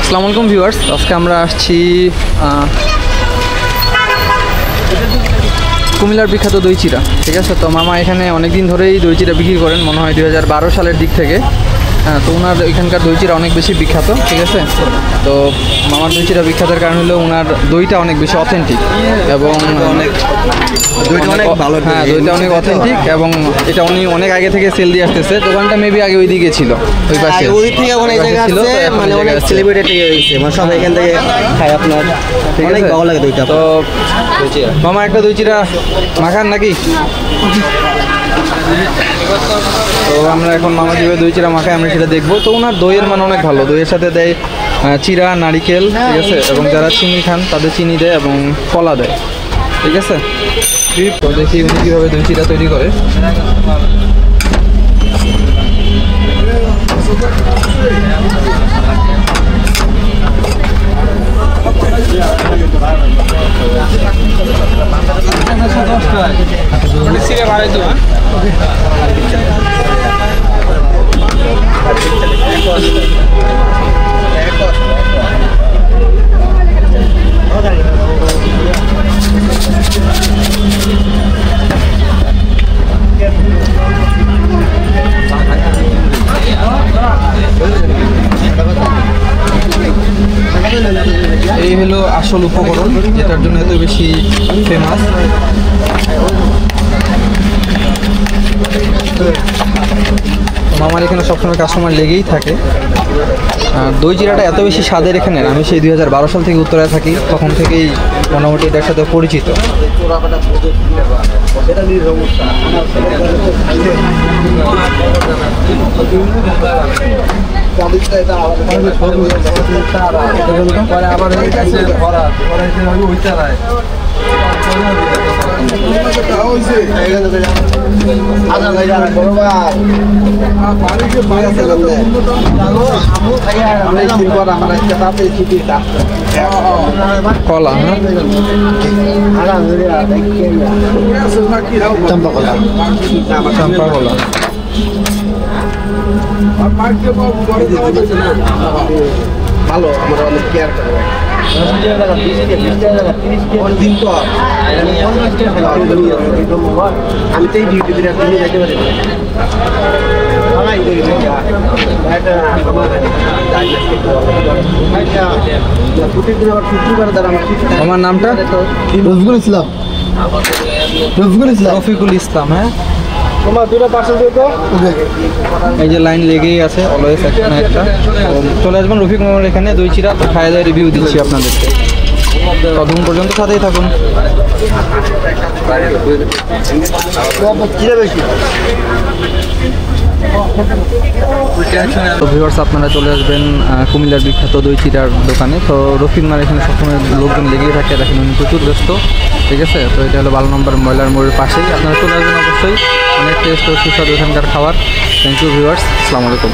আসসালামু আলাইকুম ভিউয়ার্স, আজকে আমরা আসছি কুমিল্লার বিখ্যাত দই চিড়া। ঠিক আছে, তো মামা এখানে অনেক দিন ধরেই দই চিড়া বিক্রি করেন, মনে হয় 2012 সালের দিক থেকে। হ্যাঁ, তো ওনার এখানকার দই চিড়া অনেক বেশি বিখ্যাত। ঠিক আছে, তো মামার দই চিড়া বিখ্যাতের কারণ হলো ওনার দইটা অনেক বেশি অথেন্টিক এবং দইটা অনেক ভালো। হ্যাঁ, দইটা অনেক অথেন্টিক এবং এটা উনি অনেক আগে থেকে সেল দিয়ে আসতেছে। দোকানটা মেবি আগে ওই দিকে ছিল, ওই পাশে, ওই থেকে অনেক জায়গা আছে, মানে অনেক সেলিব্রিটি হয়েছে, মানে সব এখান থেকে খায়। আপনার অনেক ভালো লাগে দইটা। তো মামা একটা দই চিড়া মাখান নাকি? তো আমরা এখন মামা যেভাবে দই চিড়া মাখায় আমরা সেটা দেখবো। তো ওনার দইয়ের মান অনেক ভালো, দইয়ের সাথে দেয় চিড়া, নারিকেল। ঠিক আছে, এবং যারা চিনি খান তাদের চিনি দেয় এবং কলা দেয়। ঠিক আছে, তো দেখি উনি কীভাবে দই চিড়া তৈরি করে। এই হলো আসল উপকরণ, যেটার জন্য এত বেশি ফেমাস। মামার এখানে সবসময় কাস্টমার লেগেই থাকে। দই চিড়াটা এত বেশি স্বাদের এখানে, আমি সেই 2012 সাল থেকে উত্তরায় থাকি, তখন থেকেই মোটামুটি এটার সাথে পরিচিত। কলা, চাম্পা কলা, চাম্পা কলা। ভালো, আমরা অনেক কেয়ার করে। আমি তো এই ডিউটি যাইতে পারি। আমার নামটা রফিকুল ইসলাম। রফিকুল ইসলাম। হ্যাঁ, এই যে লাইন লেগেই আছে অলওয়েজ একটা না একটা। চলে আসবেন রফিক মামার এখানে দই চিড়া, তো খাওয়া দাওয়া রিভিউ দিচ্ছি আপনাদেরকে। ততক্ষণ পর্যন্ত সাথেই থাকুন। তো ভিউয়ার্স, আপনারা চলে আসবেন কুমিল্লার বিখ্যাত দই চিড়ার দোকানে। তো রফিক মার এখানে সবসময় লোকজন লেগেই থাকে, দেখেন উনি প্রচুর ব্যস্ত। ঠিক আছে, তো এটা হলো 12 নম্বর ময়লার মোড়ের পাশেই। আপনারা চলে আসবেন অবশ্যই, অনেক টেস্ট ও সুস্বাদু এখানকার খাবার। থ্যাংক ইউ ভিউয়ার্স, আসসালামু আলাইকুম।